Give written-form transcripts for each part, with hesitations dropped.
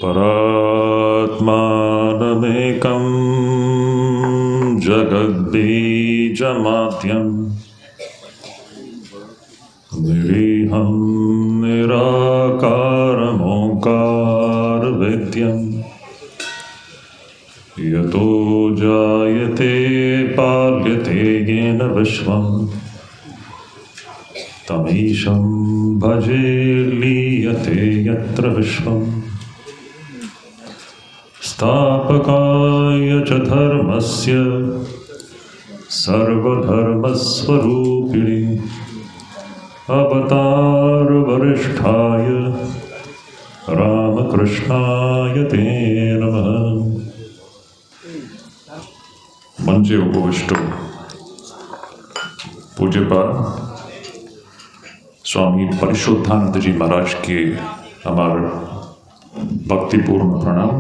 परात्मानमेकं जगद्बीजमाद्यं निरीहं निराकारमोङ्कारवेद्यं यतो जायते पाल्यते येन विश्वं तमीशं भजे लीयते यत्र विश्वम् स्थापकाय च धर्मस्य सर्वधर्मस्वरूपिणे अवतारवरिष्ठाय रामकृष्णाय ते नमः। मंचे उपविष्ट पूज्यपाद स्वामी परिशुद्धानंद जी महाराज के हमारे भक्तिपूर्ण प्रणाम।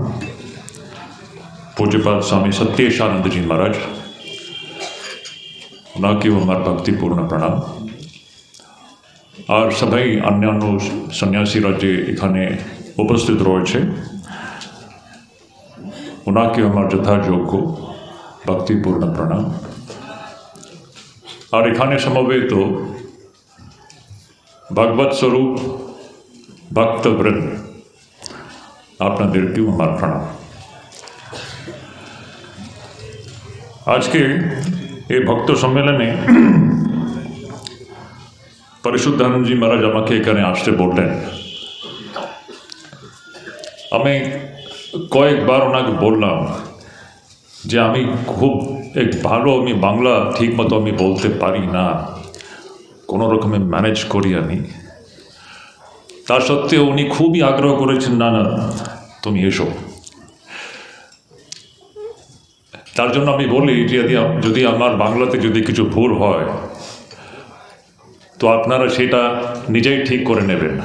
पूज्यपाद स्वामी सत्येशानंद जी महाराज उनके हमारे भक्तिपूर्ण प्रणाम और सभी अन्यान्य सन्यासी राज्य एखाने उपस्थित रही उनके हमारे यथायोग्य भक्तिपूर्ण प्रणाम और एखाने समवेत भगवत स्वरूप भक्तवृंद আপনাদেরকেও আমার প্রণাম। আজকে এই ভক্ত সম্মেলনে পরিশুদ্ধানন্দজি মহারাজ আমাকে এখানে আসতে বললেন। আমি কয়েকবার ওনাকে বললাম যে আমি খুব ভালো আমি বাংলা ঠিক মতো আমি বলতে পারি না, কোনো রকমে ম্যানেজ করি আমি। তা সত্ত্বেও উনি খুবই আগ্রহ করেছেন, না না তুমি এসো। তার জন্য আমি বলি যে যদি আমার বাংলাতে যদি কিছু ভুল হয় তো আপনারা সেটা নিজেই ঠিক করে নেবেন।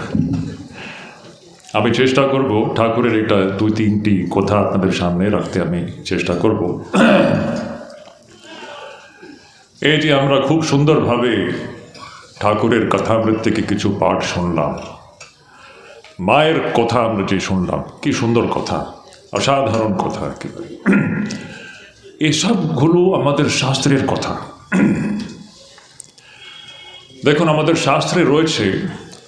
আমি চেষ্টা করব ঠাকুরের এটা দুই তিনটি কথা আপনাদের সামনে রাখতে আমি চেষ্টা করব। এই যে আমরা খুব সুন্দরভাবে ঠাকুরের কথামৃত থেকে কিছু পাঠ শুনলাম, মায়ের কথা আমরা যে শুনলাম, কি সুন্দর কথা, অসাধারণ কথা আর কি। এসবগুলো আমাদের শাস্ত্রের কথা। দেখুন আমাদের শাস্ত্রে রয়েছে,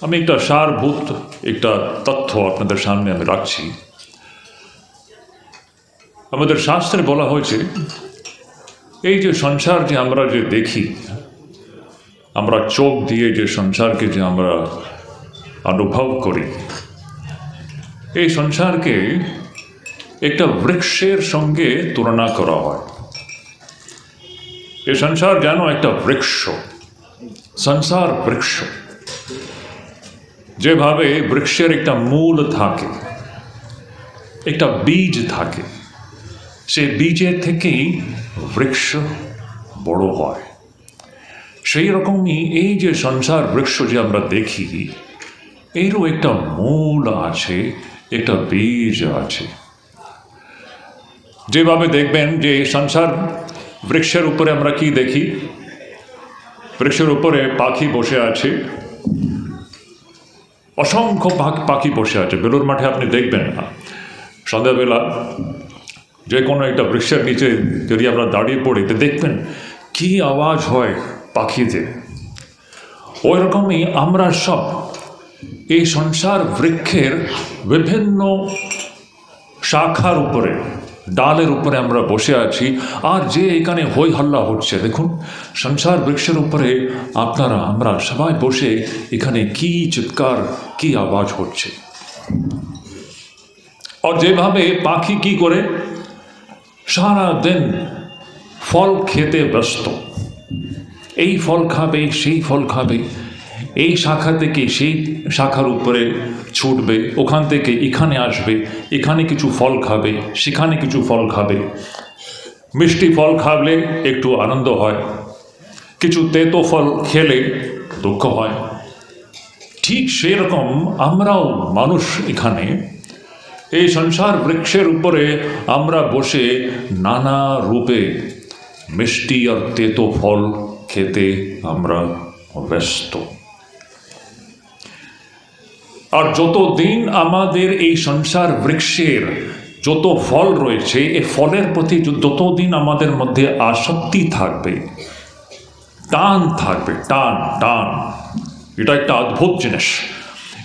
আমি একটা সারভূত একটা তথ্য আপনাদের সামনে আমি রাখছি। আমাদের শাস্ত্রে বলা হয়েছে এই যে সংসার যে আমরা যে দেখি, আমরা চোখ দিয়ে যে সংসারকে যে আমরা অনুভব করি, এই সংসারকে একটা বৃক্ষের সঙ্গে তুলনা করা হয়। এই সংসার যেন একটা বৃক্ষ, সংসার বৃক্ষ। যেভাবে বৃক্ষের একটা মূল থাকে, একটা বীজ থাকে, সেই বীজের থেকেই বৃক্ষ বড় হয়। সেই রকমই এই যে সংসার বৃক্ষ যে আমরা দেখি, এরও একটা মূল আছে, একটা বীজ আছে। যেভাবে দেখবেন যে সংসার বৃক্ষের উপরে আমরা কি দেখি, বৃক্ষের উপরে পাখি বসে আছে, অসংখ্য পাখি বসে আছে। বেলুর মাঠে আপনি দেখবেন না, সন্ধ্যাবেলা যে কোনো একটা বৃক্ষের নিচে যদি আমরা দাঁড়িয়ে পড়ি তো দেখবেন কি আওয়াজ হয় পাখিদের। ওই রকমই আমরা সব এই সংসার বৃক্ষের বিভিন্ন শাখার উপরে, ডালের উপরে আমরা বসে আছি। আর যে এখানে হই হল্লা হচ্ছে, দেখুন সংসার বৃক্ষের উপরে আপনারা আমরা সবাই বসে এখানে কি চিৎকার, কি আওয়াজ হচ্ছে। আর যেভাবে পাখি কি করে সারা দিন ফল খেতে ব্যস্ত, এই ফল খাবে, সেই ফল খাবে, এই শাখা থেকে সেই শাখার উপরে ছুটবে, ওখান থেকে এখানে আসবে, এখানে কিছু ফল খাবে, সেখানে কিছু ফল খাবে। মিষ্টি ফল খাবলে একটু আনন্দ হয়, কিছু তেতো ফল খেলে দুঃখ হয়। ঠিক সেই রকম আমরাও মানুষ এখানে এই সংসার বৃক্ষের উপরে আমরা বসে নানা রূপে মিষ্টি আর তেতো ফল খেতে আমরা ব্যস্ত। আর যতদিন আমাদের এই সংসার বৃক্ষের যত ফল রয়েছে, এই ফলের প্রতি যতদিন আমাদের মধ্যে আসক্তি থাকবে, টান থাকবে, টান টান, এটা একটা অদ্ভুত জিনিস,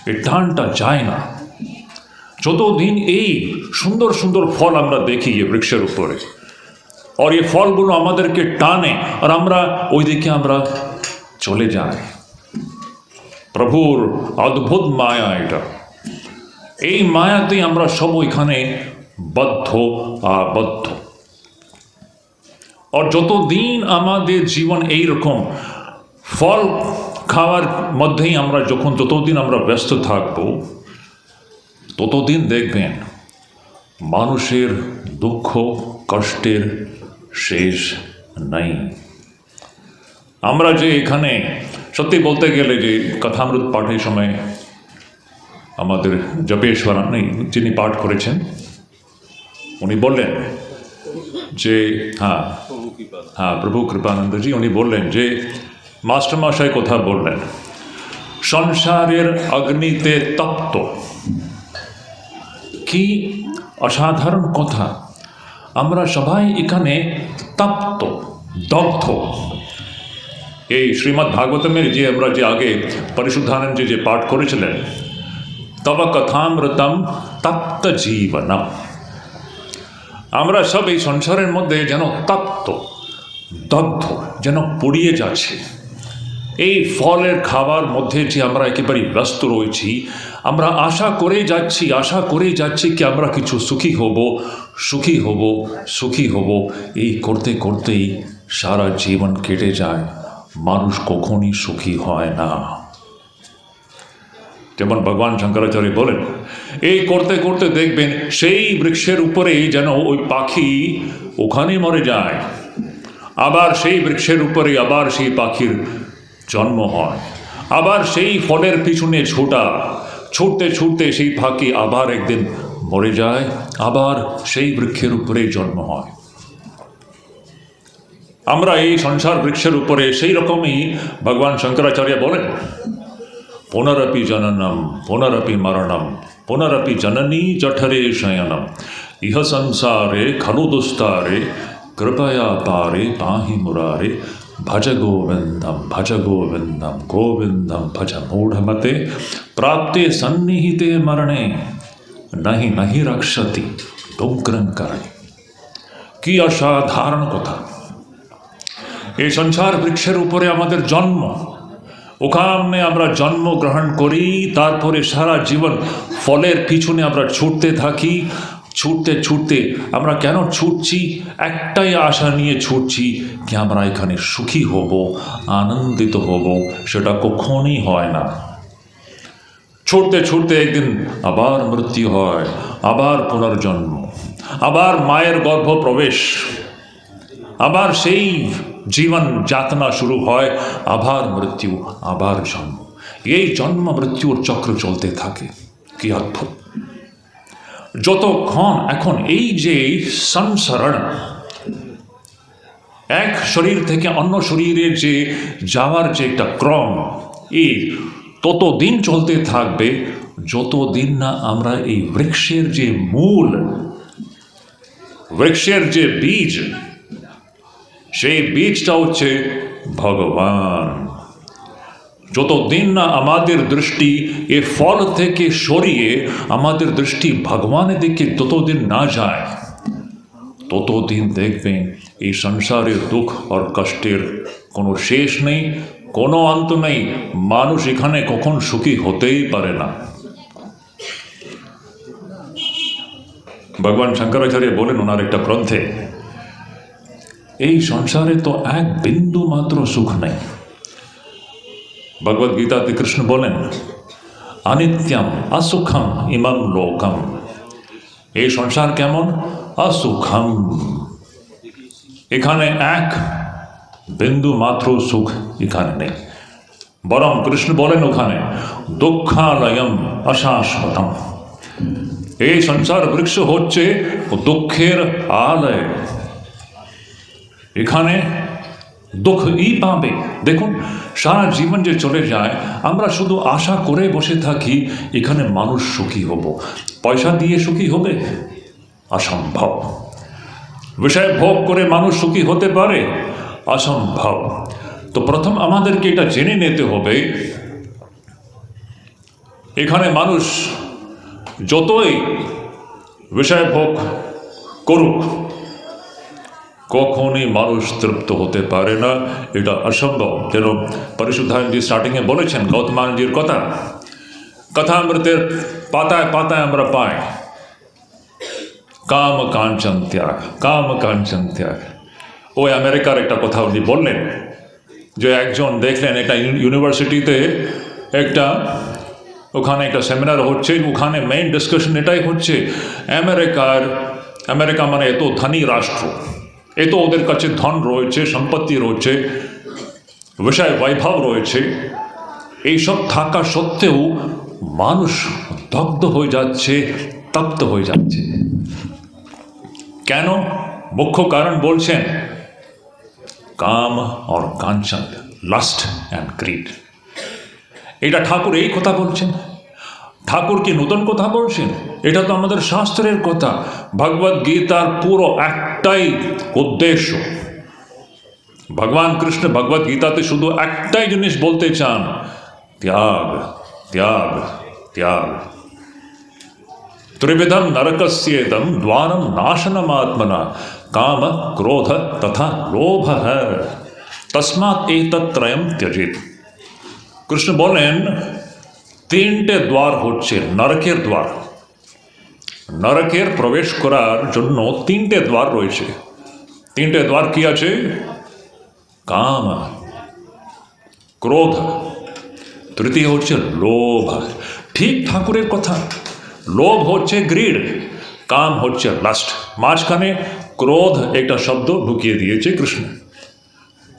এই টানটা যায় না। যতদিন এই সুন্দর সুন্দর ফল আমরা দেখি এই বৃক্ষের উপরে, আর এই ফলগুলো আমাদেরকে টানে, আর আমরা ওই দিকে আমরা চলে যাই। প্রভুর অদ্ভুত মায়া এটা। এই মায়াতেই আমরা সব ওইখানে আবদ্ধ। আর যতদিন আমাদের জীবন এইরকম ফল খাওয়ার মধ্যেই আমরা যতদিন আমরা ব্যস্ত থাকব, ততদিন দেখবেন মানুষের দুঃখ কষ্টের শেষ নাই। আমরা যে এখানে সত্যি বলতে গেলে যে কথামৃত পাঠের সময় আমাদের জপেশ্বরানী যিনি পাঠ করেছেন, উনি বললেন যে হ্যাঁ প্রভু কৃপানন্দজি উনি বললেন যে মাস্টারমশাই কথা বললেন, সংসারের অগ্নিতে তপ্ত। কি অসাধারণ কথা! আমরা সবাই এখানে তপ্ত, দগ্ধ। এই শ্রীমদ্ ভাগবতমের যে আমরা যে আগে পরিশুদ্ধানন্দজি যে পাঠ করেছিলেন, তব কথামৃতম তপ্ত জীবনম। আমরা সব এই সংসারের মধ্যে যেন তপ্ত, দগ্ধ, যেন পুড়িয়ে যাচ্ছে। এই ফলের খাবার মধ্যে যে আমরা একেবারে ব্যস্ত রয়েছি, আমরা আশা করে যাচ্ছি কি আমরা কিছু সুখী হব। এই করতে করতেই সারা জীবন কেটে যায়, মানুষ কখনই সুখী হয় না। যেমন ভগবান শঙ্করাচার্য বলেন, এই করতে করতে দেখবেন সেই বৃক্ষের উপরে যেন ওই পাখি ওখানে মরে যায়, আবার সেই বৃক্ষের উপরে আবার সেই পাখির জন্ম হয়, আবার সেই ফলের পিছনে ছুটতে সেই পাখি আবার একদিন মরে যায়, আবার সেই বৃক্ষের উপরে জন্ম হয়। আমরা এই সংসার বৃক্ষের উপরে সেই রকমই ভগবান শঙ্করাচার্য বলেন, পুনরপি জননম পুনরপি মরণম পুনরপি জননী জঠরে শয়নম ইহ সংসারে খলু দুস্তারে কৃপয়া পারে পাহি মুরারে ভজ গোবিন্দম গোবিন্দম ভজ মূঢ়মতে প্রাপ্তে সন্নিহিতে মরণে নাহি রক্ষতি ডোগ্রং করণে। কি অসাধারণ কথা! এই সংসার বৃক্ষের উপরে আমাদের জন্ম, ওখানে আমরা জন্মগ্রহণ করি, তারপরে সারা জীবন ফলের পিছনে আমরা ছুটতে থাকি। ছুটতে আমরা কেন ছুটছি? একটাই আশা নিয়ে ছুটছি কি আমরা এখানে সুখী হব, আনন্দিত হব। সেটা কখনই হয় না। ছুটতে একদিন আবার মৃত্যু হয়, আবার পুনর্জন্ম, আবার মায়ের গর্ভ প্রবেশ, আবার সেই জীবন যাতনা শুরু হয়, আবার মৃত্যু, আবার জন্ম। এই জন্ম মৃত্যুর চক্র চলতে থাকে। কি অদ্ভুত! যতক্ষণ এখন এই যে সংসরণ, এক শরীর থেকে অন্য শরীরে যে যাওয়ার যে একটা ক্রম, এই ততদিন চলতে থাকবে যতদিন না আমরা এই বৃক্ষের যে মূল, বৃক্ষের যে বীজ, সেই বীজটা হচ্ছে ভগবান। যতদিন না আমাদের দৃষ্টি এ ফল থেকে সরিয়ে আমাদের দৃষ্টি ভগবানের দিকে ততদিন না যায়, ততদিন দেখবেন এই সংসারের দুঃখ আর কষ্টের কোনো শেষ নেই, কোনো অন্ত নেই। মানুষ এখানে কখন সুখী হতেই পারে না। ভগবান শঙ্করাচার্য বলেন ওনার একটা গ্রন্থে, এই সংসারে তো এক বিন্দু মাত্র সুখ নেই। ভগবদ গীতাতে কৃষ্ণ বলেন, অনিত্যম অসুখম ইমম লোকম। এই সংসার কেমন? অসুখম। এখানে এক বিন্দু মাত্র সুখ এখানে নেই। বরং কৃষ্ণ বলেন ওখানে দুঃখালয়ম অশাশ্বতম। এই সংসার বৃক্ষ হচ্ছে দুঃখের আলয়। এখানে দুঃখই পাবে। দেখুন, সারা জীবন যে চলে যায়, আমরা শুধু আশা করে বসে থাকি এখানে মানুষ সুখী হব। পয়সা দিয়ে সুখী হবে? অসম্ভব। বিষয় ভোগ করে মানুষ সুখী হতে পারে? অসম্ভব। তো প্রথম আমাদেরকে এটা জেনে নিতে হবে, এখানে মানুষ যতই বিষয় ভোগ করুক, কখনই মানুষ তৃপ্ত হতে পারে না, এটা অসম্ভব। যেন পরিশুদ্ধানন্দজি স্টার্টিংয়ে বলেছেন গৌতমানন্দজির কথা, কথামৃতের পাতায় পাতায় আমরা পাই কাম কাঞ্চন ত্যাগ, কাম কাঞ্চন ত্যাগ। ওই আমেরিকার একটা কথা উনি বললেন, যে একজন দেখলেন একটা ইউনিভার্সিটিতে ওখানে একটা সেমিনার হচ্ছে, ওখানে মেইন ডিসকাশন এটাই হচ্ছে, আমেরিকা মানে এত ধনী রাষ্ট্র, এত ওদের কাছে ধন রয়েছে, সম্পত্তি রয়েছে, বিষয় বৈভব রয়েছে, এইসব থাকা সত্ত্বেও মানুষ দগ্ধ হয়ে যাচ্ছে, তপ্ত হয়ে যাচ্ছে। কেন? মুখ্য কারণ বলছেন কাম আর কাঞ্চন, লাস্ট অ্যান্ড গ্রিড। এটা ঠাকুর এই কথা বলছেন। ঠাকুর কি নতুন কথা বলছেন? এটা তো আমাদের শাস্ত্রের কথা। ভগবদ গীতার পুরো একটাই উদ্দেশ্য, ভগবান কৃষ্ণ ভগবদ গীতাতে শুধু একটাই জিনিস বলতে চান, ত্যাগ, ত্যাগ, ত্যাগ। ত্রিবিধম নরকস্যেদম দ্বারম নাশনমাত্মনা কাম ক্রোধ তথা লোভ তস্মাৎ এতত্রয়ম ত্যজেৎ। কৃষ্ণ বলেন তিনটে দ্বার হচ্ছে নরকের দ্বার। নরকের প্রবেশ করার জন্য তিনটে দ্বার রয়েছে। তিনটে দ্বার কি আছে? কাম, ক্রোধ, তৃতীয় হচ্ছে লোভ। ঠিক ঠাকুরের কথা। লোভ হচ্ছে গ্রিড, কাম হচ্ছে লাস্ট, মাঝখানে ক্রোধ একটা শব্দ ঢুকিয়ে দিয়েছে কৃষ্ণ।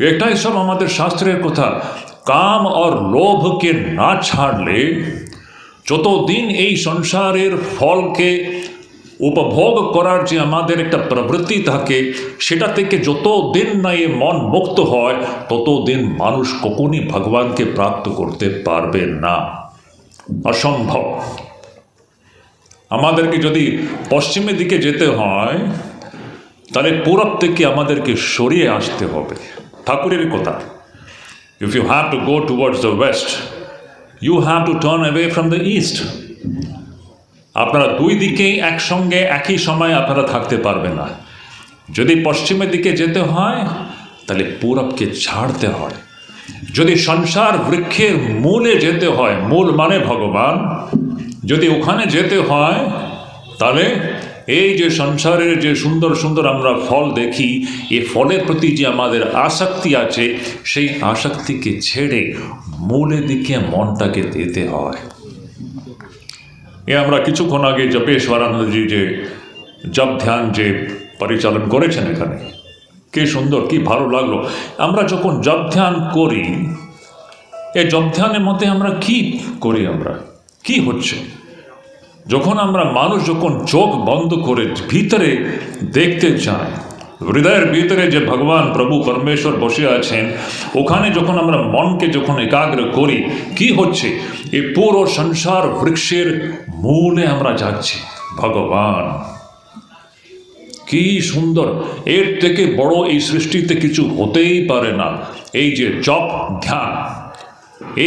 এটাই সব আমাদের শাস্ত্রের কথা। কাম আর লোভকে না ছাড়লে, যতদিন এই সংসারের ফলকে উপভোগ করার যে আমাদের একটা প্রবৃত্তি থাকে, সেটা থেকে যতদিন না এ মন মুক্ত হয়, ততদিন মানুষ কখনই ভগবানকে প্রাপ্ত করতে পারবে না। অসম্ভব। আমাদেরকে যদি পশ্চিমের দিকে যেতে হয়, তাহলে পূরব থেকে আমাদেরকে সরিয়ে আসতে হবে। ঠাকুরের কথা, if you have to go towards the west, you have to turn away from the east. আপনারা দুই দিকেই একসঙ্গে একই সময় আপনারা থাকতে পারবেন না। যদি পশ্চিমের দিকে যেতে হয়, তাহলে পূরবকে ছাড়তে হয়। যদি সংসার বৃক্ষের মূলে যেতে হয়, মূল মানে ভগবান, যদি ওখানে যেতে হয়, তাহলে এই যে সংসারের যে সুন্দর সুন্দর আমরা ফল দেখি, এই ফলের প্রতি যে আমাদের আসক্তি আছে, সেই আসক্তিকে ছেড়ে মূলের দিকে মনটাকে দিতে হয়। আমরা কিছুক্ষণ আগে জপেশ্বরানন্দজি যে জপ ধ্যান যে পরিচালন করেছেন এখানে, কি সুন্দর, কি ভালো লাগলো। আমরা যখন জপ ধ্যান করি, এই জপ ধ্যানের মধ্যে আমরা কি করি, আমরা কি হচ্ছে? যখন মানুষ যখন চোখ বন্ধ করে ভিতরে দেখতে চায়, হৃদয়ের ভিতরে যে ভগবান প্রভু পরমেশ্বর বসে আছেন, ওখানে যখন আমরা মনকে যখন একাগ্র করি, কি হচ্ছে? এই পুরো সংসার বৃক্ষের মূলে আমরা যাচ্ছি। ভগবান কি সুন্দর! এর থেকে বড় এই সৃষ্টিতে কিছু হতেই পারে না। এই যে জপ ধ্যান,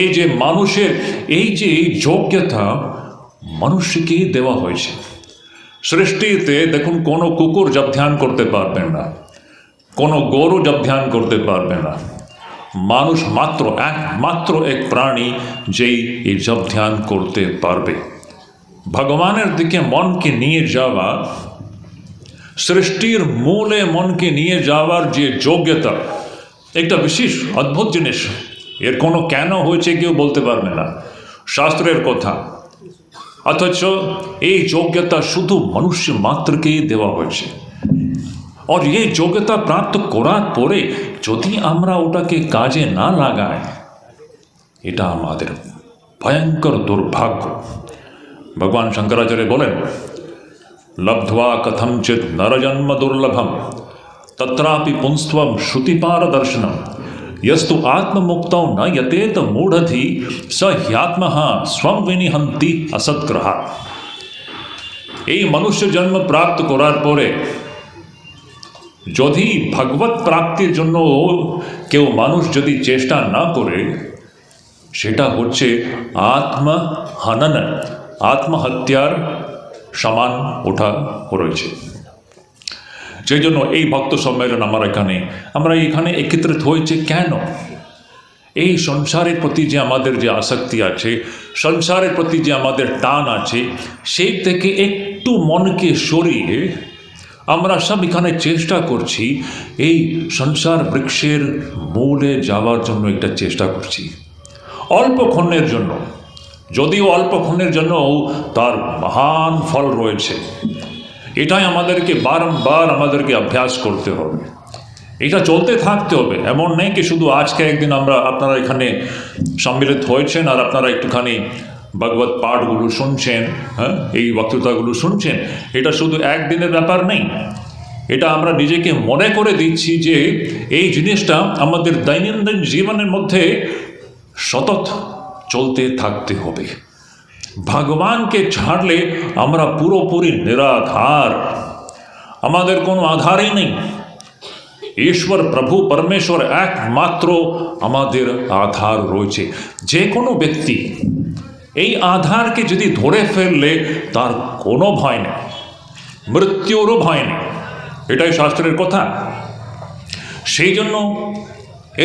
এই যে মানুষের এই যে এই যোগ্যতা মানুষকেই দেওয়া হয়েছে। সৃষ্টিতে দেখুন, কোনো কুকুর জপ ধ্যান করতে পারবে না, কোনো গরু জপ ধ্যান করতে পারবে না। মানুষ একমাত্র এক প্রাণী যেই এই জপ ধ্যান করতে পারবে। ভগবানের দিকে মনকে নিয়ে যাওয়া, সৃষ্টির মূলে মনকে নিয়ে যাওয়ার যে যোগ্যতা, একটা বিশেষ অদ্ভুত জিনিস। এর কোনো কেন হয়েছে কেউ বলতে পারবে না, শাস্ত্রের কথা। অথচ এই যোগ্যতা শুধু মনুষ্য মাত্রকেই দেওয়া হয়েছে। আর এই যোগ্যতা প্রাপ্ত করার পরে যদি আমরা ওটাকে কাজে না লাগাই, এটা আমাদের ভয়ঙ্কর দুর্ভাগ্য। ভগবান শঙ্করাচার্য বলেন, লব্ধ্বা কথঞ্চিৎ নরজন্ম দুর্লভম তত্রাপি পুংস্ত্বম শ্রুতিপার দর্শনম यस्तु आत्ममुक्तौ न यतेत मूढ़धि स ह्यात्मः स्वं विनिहन्ति असत्ग्रहा। এই মনুষ্য জন্ম প্রাপ্ত করার পরে যদি ভগবত প্রাপ্তির জন্য কেউ মানুষ যদি চেষ্টা না করে, সেটা হচ্ছে আত্মহনন, আত্মহত্যার সমান ওঠা রয়েছে। সেই জন্য এই ভক্ত সম্মেলন আমরা এখানে একত্রিত হয়েছে কেন? এই সংসারের প্রতি যে আমাদের যে আসক্তি আছে, সংসারের প্রতি যে আমাদের টান আছে, সেই থেকে একটু মনকে সরিয়ে আমরা সব এখানে চেষ্টা করছি এই সংসার বৃক্ষের মূলে যাওয়ার জন্য একটা চেষ্টা করছি অল্পক্ষণের জন্য, যদিও অল্পক্ষণের জন্য তার মহান ফল রয়েছে। এটাই আমাদেরকে বারংবার অভ্যাস করতে হবে, এটা চলতে থাকতে হবে। এমন নেই কি শুধু আজকে একদিন আপনারা এখানে সম্মিলিত হয়েছেন আর আপনারা একটুখানি ভগবত পাঠগুলো শুনছেন, হ্যাঁ, এই বক্তৃতাগুলো শুনছেন, এটা শুধু একদিনের ব্যাপার নেই। এটা আমরা নিজেকে মনে করে দিচ্ছি যে এই জিনিসটা আমাদের দৈনন্দিন জীবনের মধ্যে সতত চলতে থাকতে হবে। ভগবানকে ছাড়লে আমরা পুরোপুরি নিরাধার, আমাদের কোনো আধারই নেই। ঈশ্বর প্রভু পরমেশ্বর একমাত্র আমাদের আধার রয়েছে। যে কোনো ব্যক্তি এই আধারকে যদি ধরে ফেললে তার কোনো ভয় নেই, মৃত্যুরও ভয় নেই, এটাই শাস্ত্রের কথা। সেই জন্য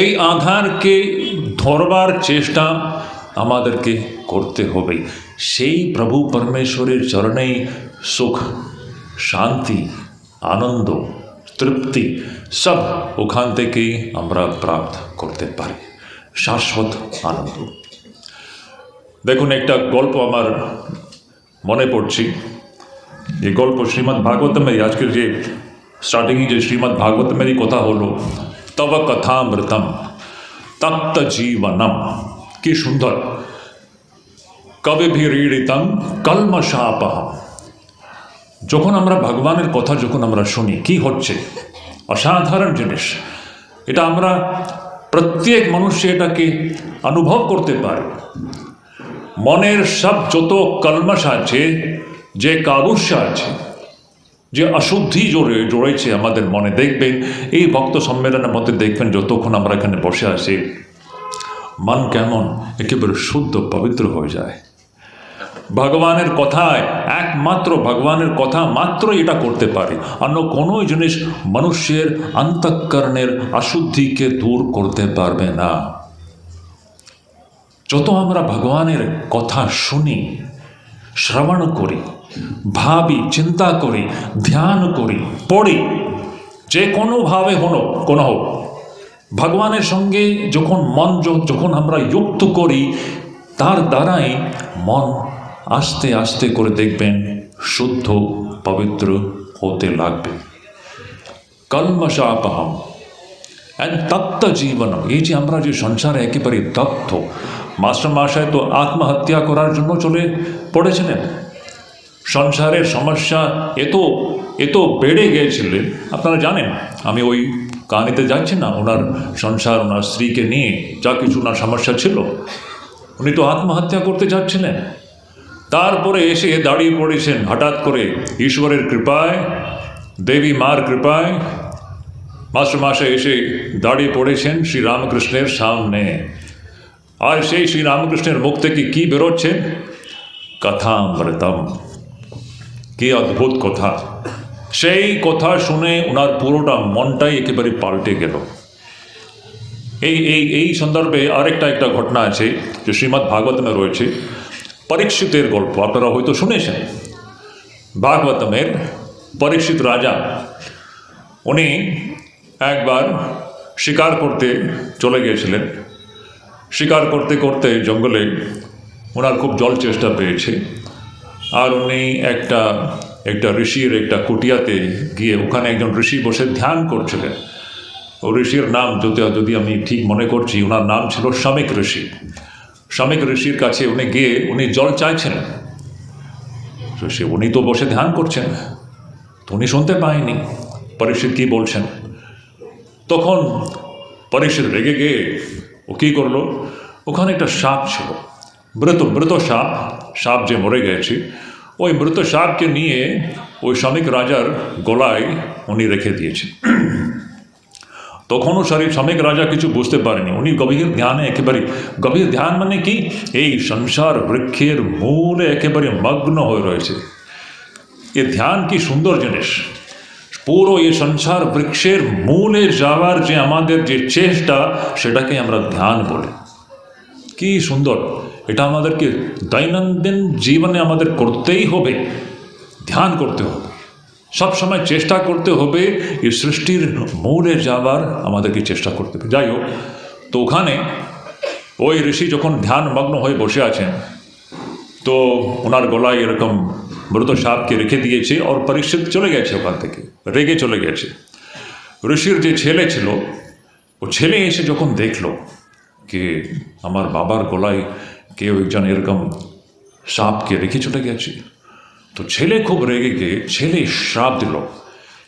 এই আধারকে ধরবার চেষ্টা আমাদেরকে করতে হবে। সেই প্রভু পরমেশ্বরের চরণেই সুখ, শান্তি, আনন্দ, তৃপ্তি সব ওখান থেকেই আমরা প্রাপ্ত করতে পারি, শাশ্বত আনন্দ। দেখুন, একটা গল্প আমার মনে পড়ছি। এই গল্প শ্রীমদ্ ভাগবতমেরই, আজকের যে স্টার্টিংয়ে যে শ্রীমদ্ ভাগবতমেরই কথা হলো, তব কথামৃতম তপ্ত জীবনম। কি সুন্দর! কবিভিরীড়িতং কলমশাপহম। যখন আমরা ভগবানের কথা যখন আমরা শুনি, কি হচ্ছে অসাধারণ জিনিস। এটা আমরা প্রত্যেক মানুষ এটাকে অনুভব করতে পারে। মনের সব যত কলমশ আছে, যে কালুষ্য আছে, যে অশুদ্ধি জড়েছে আমাদের মনে, দেখবেন এই ভক্ত সম্মেলনের মধ্যে দেখবেন যতক্ষণ আমরা এখানে বসে আছি, মন কেমন একেবারে শুদ্ধ পবিত্র হয়ে যায়। ভগবানের কথায়, একমাত্র ভগবানের কথা মাত্র এটা করতে পারে। অন্য কোনো জিনিস মানুষের অন্তঃকরণের অশুদ্ধিকে দূর করতে পারবে না। যত আমরা ভগবানের কথা শুনি, শ্রবণ করি, ভাবি, চিন্তা করি, ধ্যান করি, পড়ি, যে কোনোভাবে কোনো হোক, ভগবানের সঙ্গে যখন আমরা যুক্ত করি, তার দ্বারাই মন আস্তে আস্তে করে দেখবেন শুদ্ধ পবিত্র হতে লাগবে। কলমশাপহম তপ্ত জীবনম। এই যে আমরা যে সংসারে একেবারে দগ্ধ, মাস্টারমশাই তো আত্মহত্যা করার জন্য চলে পড়েছিলেন। সংসারের সমস্যা এত বেড়ে গিয়েছিলেন, আপনারা জানেন। আমি ওই কাহিনীতে যাচ্ছি না। ওনার সংসার, ওনার স্ত্রীকে নিয়ে যা কিছু ওনার সমস্যা ছিল, উনি তো আত্মহত্যা করতে যাচ্ছিলেন। তারপরে এসে দাঁড়িয়ে পড়েছেন হঠাৎ করে ঈশ্বরের কৃপায়, দেবী মার কৃপায় মাস্টারমশাই এসে দাঁড়িয়ে পড়েছেন শ্রীরামকৃষ্ণের সামনে। আর সেই শ্রীরামকৃষ্ণের মুখ থেকে কি বেরোচ্ছে? কথামৃতম। কি অদ্ভুত কথা! সেই কথা শুনে ওনার পুরোটা মনটাই একেবারে পাল্টে গেল। এই সন্দর্ভে আরেকটা ঘটনা আছে যে শ্রীমদ্ ভাগবতমে রয়েছে। পরীক্ষিতের গল্প আপনারা হয়তো শুনেছেন। ভাগবতমের পরীক্ষিত রাজা, উনি একবার শিকার করতে চলে গিয়েছিলেন। শিকার করতে করতে জঙ্গলে ওনার খুব জল চেষ্টা পেয়েছে। আর উনি একটা ঋষির একটা কুটিয়াতে গিয়ে ওখানে একজন ঋষি বসে ধ্যান করছিলেন। ও ঋষির নাম যদি আমি ঠিক মনে করছি, ওনার নাম ছিল শামিক ঋষি। শামিক ঋষির কাছে উনি গিয়ে উনি জল চাইছেন। উনি তো বসে ধ্যান করছেন, তো উনি শুনতে পায়নি পরীক্ষিত কী বলছেন। তখন পরীক্ষিত রেগে গিয়ে ও কী করলো, ওখানে একটা সাপ ছিল, মৃত সাপ যে মরে গেছে, ওই মৃত সাপকে নিয়ে ওই শ্রমিক রাজার গলায় উনি রেখে দিয়েছেন। তখনও শ্রমিক রাজা কিছু বুঝতে পারেনি, উনি গভীর ধ্যানে একেবারে, গভীর ধ্যান মানে কি, এই সংসার বৃক্ষের মূলে একেবারে মগ্ন হয়ে রয়েছে। এ ধ্যান কি সুন্দর জিনিস, পুরো এই সংসার বৃক্ষের মূলে যাওয়ার যে আমাদের যে চেষ্টা, সেটাকে আমরা ধ্যান বলি। কি সুন্দর, এটা আমাদেরকে দৈনন্দিন জীবনে আমাদের করতেই হবে, ধ্যান করতে হবে, সবসময় চেষ্টা করতে হবে এই সৃষ্টির মূলে যাওয়ার, আমাদেরকে চেষ্টা করতে হবে। যাই হোক, তো ওখানে ওই ঋষি যখন ধ্যানমগ্ন হয়ে বসে আছেন, তো ওনার গলায় এরকম মৃত সাপকে রেখে দিয়েছে, আর পরীক্ষিত চলে গেছে ওখান থেকে, রেগে চলে গেছে। ঋষির যে ছেলে ছিল, ও ছেলে এসে যখন দেখলো যে আমার বাবার গলায় কেউ একজন এরকম সাপকে রেখে চলে গেছে, তো ছেলে খুব রেগে গিয়ে ছেলে শ্রাপ দিল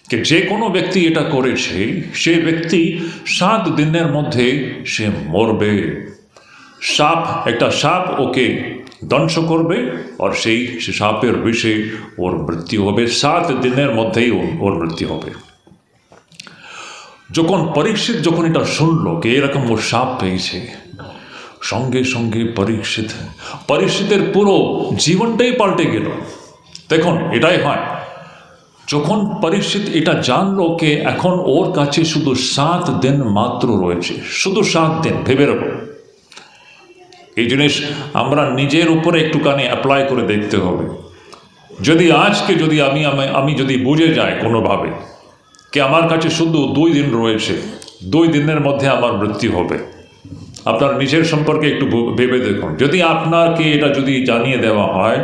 যে যে কোনো ব্যক্তি এটা করেছে, সে ব্যক্তি 7 দিনের মধ্যে সে মরবে। একটা সাপ ওকে দংশ করবে, আর সেই সাপের বিষে ওর মৃত্যু হবে, 7 দিনের মধ্যেই ওর মৃত্যু হবে। যখন পরীক্ষিত যখন এটা শুনলো যে এরকম ও সাপ পেয়েছে, সঙ্গে সঙ্গে পরীক্ষিতের পুরো জীবনটাই পাল্টে গেল। দেখুন, এটাই হয়, যখন পরীক্ষিত এটা জানলো যে এখন ওর কাছে শুধু 7 দিন মাত্র রয়েছে, শুধু 7 দিন, ভেবে রাখো। এই জিনিস আমরা নিজের উপরে একটুখানি অ্যাপ্লাই করে দেখতে হবে। যদি আজকে যদি আমি যদি বুঝে যাই কোনোভাবে যে আমার কাছে শুধু 2 দিন রয়েছে, 2 দিনের মধ্যে আমার মৃত্যু হবে, আপনার নিজের সম্পর্কে একটু ভেবে দেখুন। যদি আপনাকে এটা যদি জানিয়ে দেওয়া হয়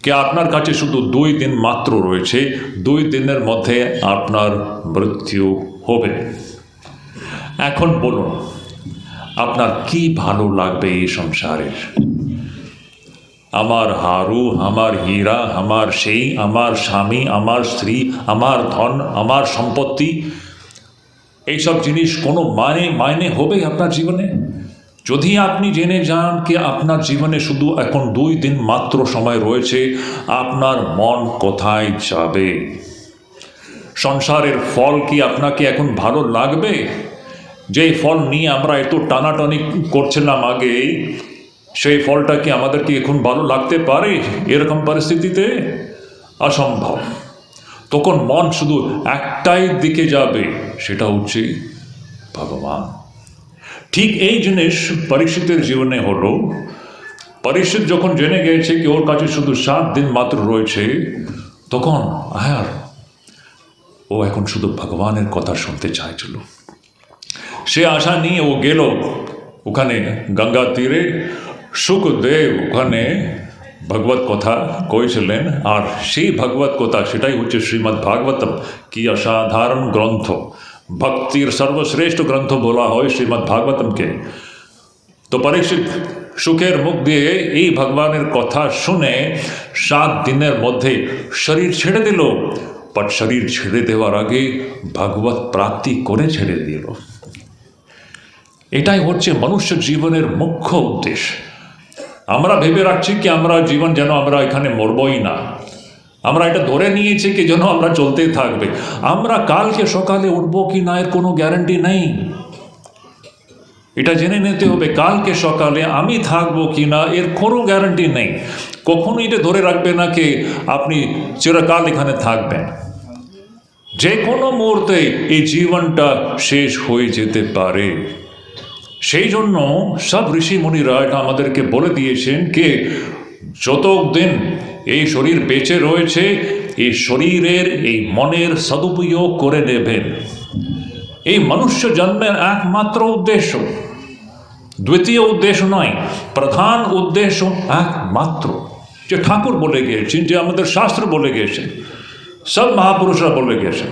যে আপনার কাছে শুধু 2 দিন মাত্র রয়েছে, 2 দিনের মধ্যে আপনার মৃত্যু হবে, এখন বলুন আপনার কি ভালো লাগবে এই সংসারের? আমার হারু, আমার হীরা, আমার সেই, আমার স্বামী, আমার স্ত্রী, আমার ধন, আমার সম্পত্তি, এইসব জিনিস কোনো মাইনে হবে আপনার জীবনে? যদি আপনি জেনে যান যে আপনার জীবনে শুধু এখন 2 দিন মাত্র সময় রয়েছে, আপনার মন কোথায় যাবে? সংসারের ফল কি আপনাকে এখন ভালো লাগবে? যেই ফল নিয়ে আমরা এত টানাটানি করছিলাম আগে, সেই ফলটা কি আমাদেরকে এখন ভালো লাগতে পারে এরকম পরিস্থিতিতে? অসম্ভব। তখন মন শুধু একটাই দিকে যাবে, সেটা হচ্ছে ভগবান। ঠিক এই জিনিস পরীক্ষিতের জীবনে হলো। পরীক্ষিত যখন জেনে গেছে কি ওর কাছে শুধু 7 দিন মাত্র রয়েছে, তখন ও এখন শুধু ভগবানের কথা শুনতে চাইছিল। সে আশা নিয়ে ও গেল ওখানে গঙ্গা তীরে। সুখদেব ওখানে ভগবত কথা কইছিলেন, আর সেই ভগবত কথা সেটাই হচ্ছে শ্রীমদ্ ভাগবতম, কি অসাধারণ গ্রন্থ, ভক্তির সর্বশ্রেষ্ঠ গ্রন্থ বলা হয় শ্রীমদ্ ভাগবতমকে। তো পরীক্ষিত সুখের মুখ দিয়ে এই ভগবানের কথা শুনে 7 দিনের মধ্যে শরীর ছেড়ে দিল, বাট শরীর ছেড়ে দেওয়ার আগে ভগবত প্রাপ্তি করে ছেড়ে দিল। এটাই হচ্ছে মনুষ্য জীবনের মুখ্য উদ্দেশ্য। আমরা ভেবে রাখছি কি আমরা জীবন যেন আমরা এখানে মরবই না, আমরা এটা ধরে নিয়েছি কি যেন আমরা চলতে থাকবে। আমরা কালকে সকালে উঠবো কি না এর কোনো গ্যারান্টি নেই। এটা জেনে নিতে হবে কালকে সকালে আমি থাকবো কি না এর কোনো গ্যারান্টি নেই। কখনো এটা ধরে রাখবে না কি আপনি চিরকাল এখানে থাকবেন। যে কোনো মুহূর্তে এই জীবনটা শেষ হয়ে যেতে পারে। সেই জন্য সব ঋষি মুনিরা এটা আমাদেরকে বলে দিয়েছেন যে যতদিন এই শরীর বেঁচে রয়েছে, এই শরীরের এই মনের সদুপয়োগ করে নেবেন। এই মনুষ্য জন্মের একমাত্র উদ্দেশ্য, দ্বিতীয় উদ্দেশ্য নয়, প্রধান উদ্দেশ্য একমাত্র, যে ঠাকুর বলে গিয়েছেন, যে আমাদের শাস্ত্র বলে গিয়েছেন, সব মহাপুরুষরা বলে গিয়েছেন।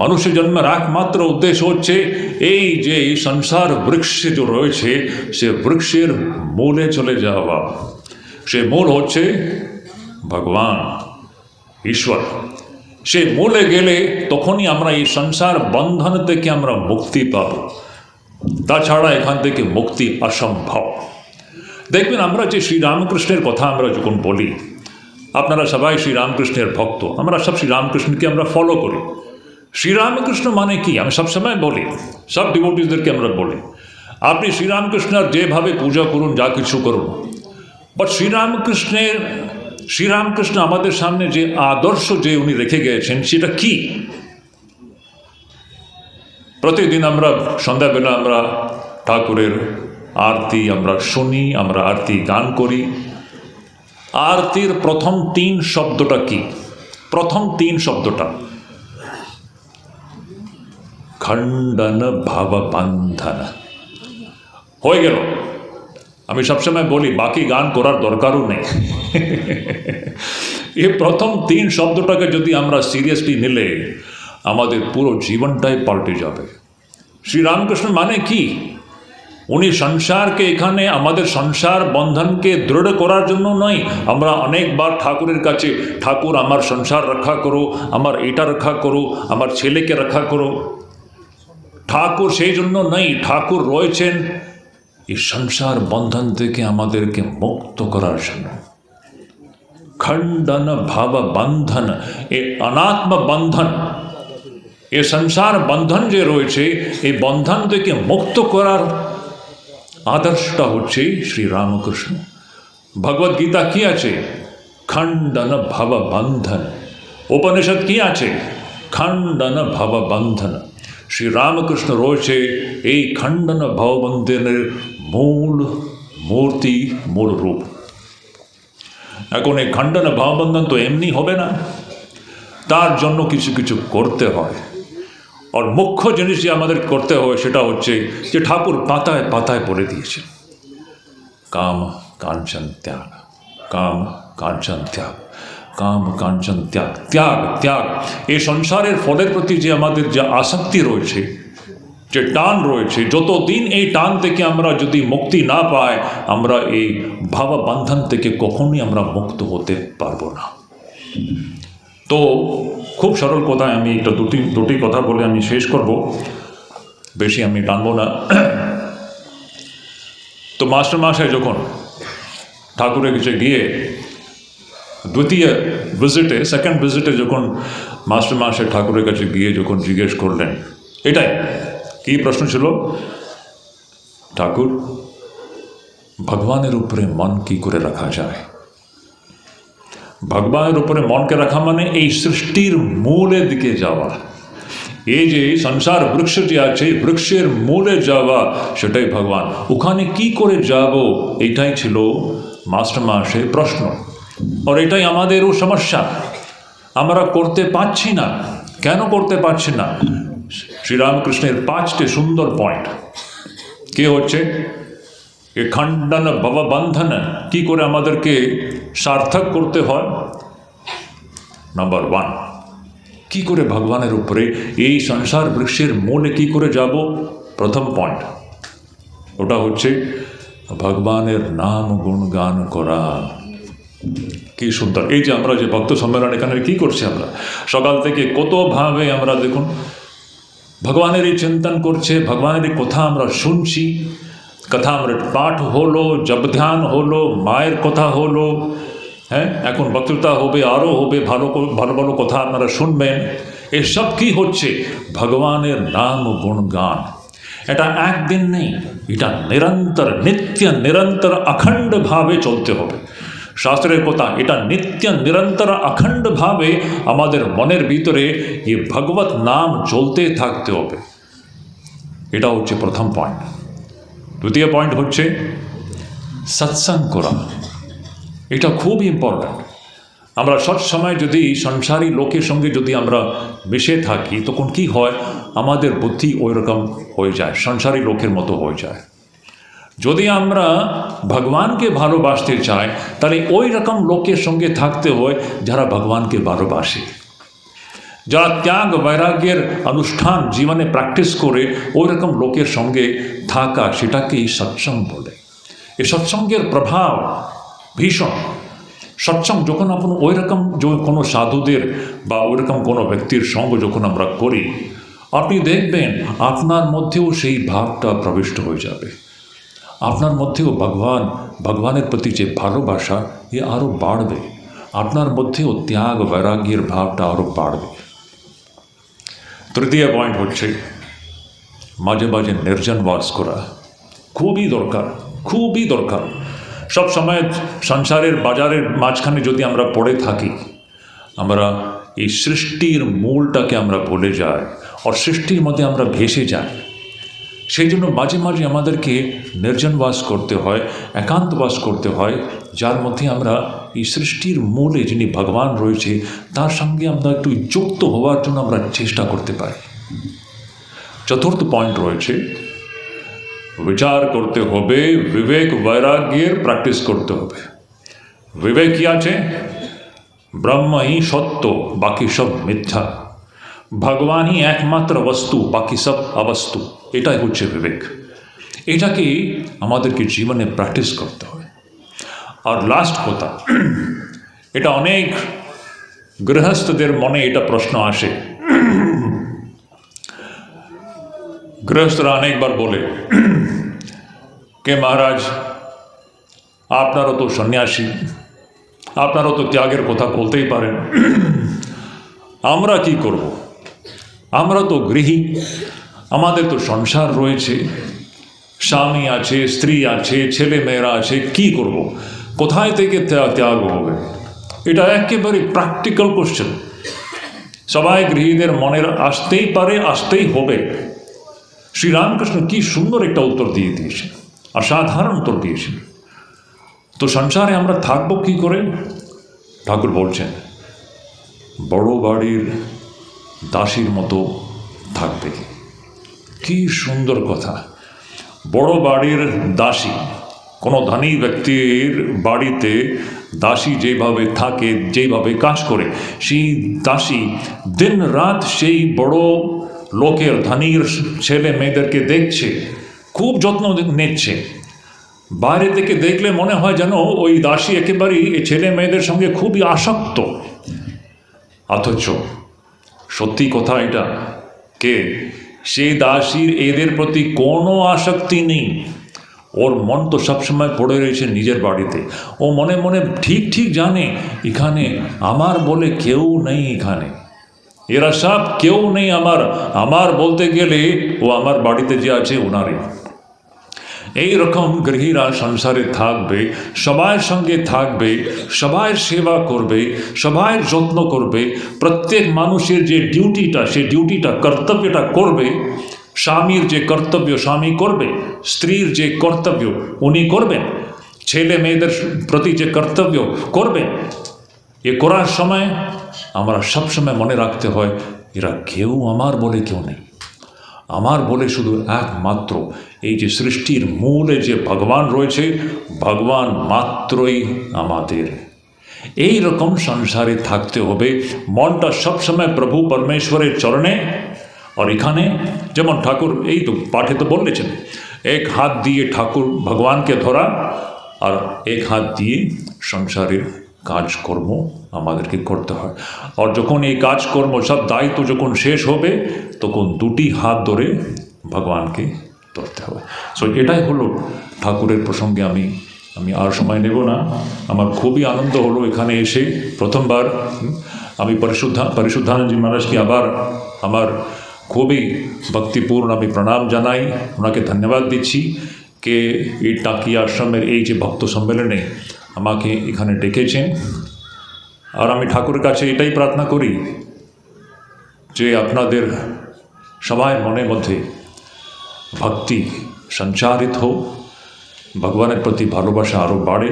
মনুষ্য জন্মের একমাত্র উদ্দেশ্য হচ্ছে এই যে সংসার বৃক্ষ যে রয়েছে, সে বৃক্ষের মূলে চলে যাওয়া। সে মূল হচ্ছে ভগবান, ঈশ্বর। সে মূলে গেলে তখনই আমরা এই সংসার বন্ধন থেকে আমরা মুক্তি পাব, তাছাড়া এখান থেকে মুক্তি অসম্ভব। দেখবেন আমরা যে শ্রীরামকৃষ্ণের কথা আমরা যখন বলি, আপনারা সবাই শ্রীরামকৃষ্ণের ভক্ত, আমরা সব শ্রীরামকৃষ্ণকে আমরা ফলো করি। শ্রীরামকৃষ্ণ মানে কি আমি সবসময় বলি, সব ডিভোটিসদেরকে আমরা বলি, আপনি শ্রীরামকৃষ্ণের যেভাবে পূজা করুন, যা কিছু করুন, বাট শ্রীরামকৃষ্ণ আমাদের সামনে যে আদর্শ যে উনি রেখে গিয়েছেন সেটা কি? প্রতিদিন আমরা সন্ধ্যাবেলা আমরা ঠাকুরের আরতি আমরা শুনি, আমরা আরতি গান করি। আরতির প্রথম 3 শব্দটা কি? প্রথম 3 শব্দটা খণ্ডন ভাববন্ধন। হয়ে গেল। আমি সবসময় বলি বাকি গান করার দরকারও নেই। এই প্রথম 3 শব্দটাকে যদি আমরা সিরিয়াসলি নিলে আমাদের পুরো জীবনটাই পাল্টে যাবে। শ্রীরামকৃষ্ণ মানে কি? উনি সংসারকে এখানে আমাদের সংসার বন্ধনকে দৃঢ় করার জন্য নয়। আমরা অনেকবার ঠাকুরের কাছে, ঠাকুর আমার সংসার রক্ষা করো, আমার এটা রক্ষা করো, আমার ছেলেকে রক্ষা করো। ঠাকুর সেই জন্য নয়, ঠাকুর রয়েছেন এই সংসার বন্ধন থেকে আমাদেরকে মুক্ত করার জন্য। খণ্ডন ভাব বন্ধন, এ অনাত্ম বন্ধন, এ সংসার বন্ধন যে রয়েছে, এই বন্ধন থেকে মুক্ত করার আদর্শটা হচ্ছে শ্রীরামকৃষ্ণ। ভগবদ গীতা কি আছে? খণ্ডন ভব বন্ধন। উপনিষদ কি আছে? খণ্ডন ভব বন্ধন। শ্রীরামকৃষ্ণ রয়েছে এই খণ্ডন ভববন্ধনের মূল মূর্তি, মূল রূপ। এখন এই খণ্ডন ভববন্ধন তো এমনি হবে না, তার জন্য কিছু কিছু করতে হয়। আর মুখ্য জিনিস যে আমাদের করতে হয় সেটা হচ্ছে যে ঠাকুর পাতায় পাতায় বলে দিয়েছেন, কাম কাঞ্চন ত্যাগ, কাম কাঞ্চন ত্যাগ, কাম কাঞ্চন ত্যাগ, ত্যাগ ত্যাগ। এই সংসারের ফলের প্রতি যে আমাদের যে আসক্তি রয়েছে, যে টান রয়েছে, যতদিন এই টান থেকে আমরা যদি মুক্তি না পাই, আমরা এই ভাববন্ধন থেকে কখনোই আমরা মুক্ত হতে পারবো না। তো খুব সরল কথায় আমি এটা দুটি কথা বলে আমি শেষ করব, বেশি আমি টানবো না। তো মাস্টারমশাই যখন ঠাকুরের কাছে গিয়ে দ্বিতীয় ভিজিটে, সেকেন্ড ভিজিটে যখন মাস্টারমশাই ঠাকুরের কাছে গিয়ে যখন জিজ্ঞেস করলেন, এটাই কি প্রশ্ন ছিল? ঠাকুর, ভগবানের উপরে মন কি করে রাখা যায়? ভগবানের উপরে মনকে রাখা মানে এই সৃষ্টির মূলের দিকে যাওয়া। এই যে সংসার বৃক্ষ যে আছে, বৃক্ষের মূলে যাওয়া, সেটাই ভগবান। ওখানে কি করে যাব, এটাই ছিল মাস্টারমশাইয়ের প্রশ্ন। আর এটাই আমাদেরও সমস্যা, আমরা করতে পারছি না। কেন করতে পারছি না? শ্রীরামকৃষ্ণের 5টে সুন্দর পয়েন্ট কে হচ্ছে এ খণ্ডন ভববন্ধন কি করে আমাদেরকে সার্থক করতে হয়। নাম্বার 1, কি করে ভগবানের উপরে এই সংসার বৃক্ষের মূলে কি করে যাব। প্রথম পয়েন্ট ওটা হচ্ছে ভগবানের নাম গুণগান করা। কি সুন্দর! এই যে আমরা যে ভক্ত সম্মেলন এখানে কি করছি, আমরা সকাল থেকে কতভাবে আমরা দেখুন ভগবানের এই চিন্তন করছে, ভগবানের এই কথা আমরা শুনছি, কথা আমরা পাঠ হলো, জপ ধ্যান হলো, মায়ের কথা হলো, হ্যাঁ এখন বক্তৃতা হবে, আরও হবে, ভালো ভালো ভালো কথা আপনারা শুনবেন। এসব কি হচ্ছে? ভগবানের নাম গুণগান। এটা একদিন নেই, এটা নিরন্তর, নিত্য নিরন্তর অখণ্ডভাবে চলতে হবে। শাস্ত্রের কথা, এটা নিত্য নিরন্তর অখণ্ডভাবে আমাদের মনের ভিতরে এই ভগবত নাম চলতে থাকতে হবে। এটা হচ্ছে প্রথম পয়েন্ট। দ্বিতীয় পয়েন্ট হচ্ছে সৎসঙ্গ করা। এটা খুব ইম্পর্ট্যান্ট। আমরা সবসময় যদি সংসারী লোকের সঙ্গে যদি আমরা মিশে থাকি, তখন কি হয়, আমাদের বুদ্ধি ওই রকম হয়ে যায়, সংসারী লোকের মতো হয়ে যায়। যদি আমরা ভগবানকে ভালোবাসতে চাই, তাহলে ওই রকম লোকের সঙ্গে থাকতে হয় যারা ভগবানকে ভালোবাসে, যারা ত্যাগ বৈরাগ্যের অনুষ্ঠান জীবনে প্র্যাকটিস করে, ওই রকম লোকের সঙ্গে থাকা, সেটাকেই সৎসঙ্গ বলে। এই সৎসঙ্গের প্রভাব ভীষণ। সৎসঙ্গ যখন আপনি ওই রকম কোনো সাধুদের বা ওই রকম কোনো ব্যক্তির সঙ্গ যখন আমরা করি, আপনি দেখবেন আপনার মধ্যেও সেই ভাবটা প্রবিষ্ট হয়ে যাবে। আপনার মধ্যেও ভগবানের প্রতি যে ভালোবাসা এ আরও বাড়বে। আপনার মধ্যেও ত্যাগ বৈরাগ্যের ভাবটা আরও বাড়বে। তৃতীয় পয়েন্ট হচ্ছে মাঝে মাঝে নির্জন বাস করা খুবই দরকার, খুবই দরকার। সব সময় সংসারের বাজারের মাঝখানে যদি আমরা পড়ে থাকি, আমরা এই সৃষ্টির মূলটাকে আমরা ভুলে যাই আর সৃষ্টির মধ্যে আমরা ভেসে যাই। সেই জন্য মাঝে মাঝে আমাদেরকে নির্জন বাস করতে হয়, একান্ত বাস করতে হয়, যার মধ্যে আমরা এই সৃষ্টির মূলে যিনি ভগবান রয়েছে তার সঙ্গে আমরা একটু যুক্ত হওয়ার জন্য আমরা চেষ্টা করতে পারি। চতুর্থ পয়েন্ট রয়েছে বিচার করতে হবে, বিবেক বৈরাগ্যের প্র্যাকটিস করতে হবে। বিবেক কি আছে? ব্রহ্মই সত্য, বাকি সব মিথ্যা। ভগবানই একমাত্র বস্তু, বাকি সব অবস্তু। এটাই হচ্ছে বিবেক। এটাকে আমাদেরকে জীবনে প্র্যাকটিস করতে হয়। আর লাস্ট কথা, এটা অনেক গৃহস্থদের মনে এটা প্রশ্ন আসে। গৃহস্থরা অনেকবার বলে কে মহারাজ, আপনারও তো সন্ন্যাসী, আপনারও তো ত্যাগের কথা বলতেই পারেন, আমরা কি করব? আমরা তো গৃহী, আমাদের তো সংসার রয়েছে, স্বামী আছে, স্ত্রী আছে, ছেলে মেয়েরা আছে, কি করব? কোথায় থেকে ত্যাগ হবে? এটা একেবারে প্র্যাকটিক্যাল কোশ্চেন। সবাই গৃহীদের মনের আসতেই পারে, আসতেই হবে। শ্রীরামকৃষ্ণ কি সুন্দর একটা উত্তর দিয়ে দিয়েছেন, অসাধারণ উত্তর দিয়েছেন। তো সংসারে আমরা থাকবো কি করে? ঠাকুর বলছেন বড় বাড়ির দাসীর মতো থাকবে। কি সুন্দর কথা! বড় বাড়ির দাসী, কোনো ধনী ব্যক্তির বাড়িতে দাসী যেভাবে থাকে, যেভাবে কাজ করে, সেই দাসী দিন রাত সেই বড় লোকের ধনীর ছেলে মেয়েদেরকে দেখছে, খুব যত্ন নিচ্ছে। বাইরে থেকে দেখলে মনে হয় যেন ওই দাসী একেবারেই এই ছেলে মেয়েদের সঙ্গে খুবই আসক্ত। অথচ সত্যি কথা এটা, কে সেই দাসীর এদের প্রতি কোনো আসক্তি নেই। ওর মন তো সবসময় পড়ে রয়েছে নিজের বাড়িতে। ও মনে মনে ঠিক ঠিক জানে এখানে আমার বলে কেউ নেই, এখানে এরা সব কেউ নেই আমার বলতে গেলে ও আমার বাড়িতে যে আছে ওনারই। এই রকম গৃহীরা সংসারে থাকবে, সবার সঙ্গে থাকবে, সবার সেবা করবে, সবার যত্ন করবে। প্রত্যেক মানুষের যে ডিউটিটা, সেই ডিউটিটা, কর্তব্যটা করবে। স্বামীর যে কর্তব্য স্বামী করবে, স্ত্রীর যে কর্তব্য উনি করবেন, ছেলে মেয়েদের প্রতি যে কর্তব্য করবেন। এ করার সময় আমরা সবসময় মনে রাখতে হয় এরা কেউ আমার বলে কেউ নেই। আমার বলে শুধু একমাত্র এই যে সৃষ্টির মূলে যে ভগবান রয়েছে, ভগবান মাত্রই আমাদের। এই রকম সংসারে থাকতে হবে, মনটা সবসময় প্রভু পরমেশ্বরের চরণে। আর এখানে যেমন ঠাকুর এই তো পাঠে তো বলেছেন, এক হাত দিয়ে ঠাকুর ভগবানকে ধরা আর এক হাত দিয়ে সংসারের কাজকর্ম আমাদেরকে করতে হয়। আর যখন এই কাজকর্ম সব দায়িত্ব যখন শেষ হবে, তখন দুটি হাত ধরে ভগবানকে ধরতে হবে। সো এটাই হলো ঠাকুরের প্রসঙ্গে। আমি আর সময় নেব না। আমার খুবই আনন্দ হলো এখানে এসে। প্রথমবার আমি পরিশুদ্ধানন্দজি মহারাজকে আবার আমার খুবই ভক্তিপূর্ণ আমি প্রণাম জানাই, ওনাকে ধন্যবাদ দিচ্ছি কে এই টাকি আশ্রমের এই যে ভক্ত সম্মেলনে আমাকে এখানে ডেকেছেন। আর আমি ঠাকুরের কাছে এটাই প্রার্থনা করি যে আপনাদের সবার মনের মধ্যে ভক্তি সঞ্চারিত হোক, ভগবানের প্রতি ভালোবাসা আরও বাড়ে,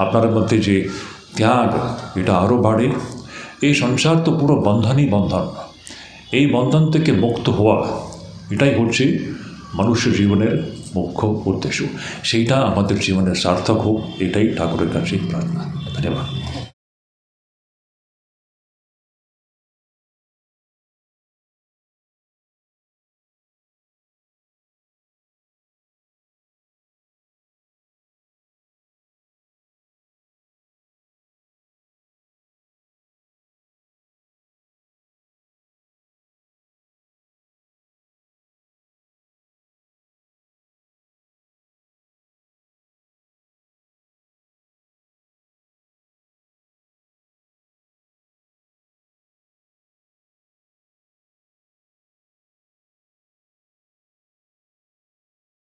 আপনাদের মধ্যে যে ত্যাগ এটা আরও বাড়ে। এই সংসার তো পুরো বন্ধনই বন্ধন। এই বন্ধন থেকে মুক্ত হওয়া এটাই হচ্ছে মনুষ্য জীবনের মুখ্য উদ্দেশ্য। সেইটা আমাদের জীবনের সার্থক হোক, এটাই ঠাকুরের কাছে প্রার্থনা। ধন্যবাদ।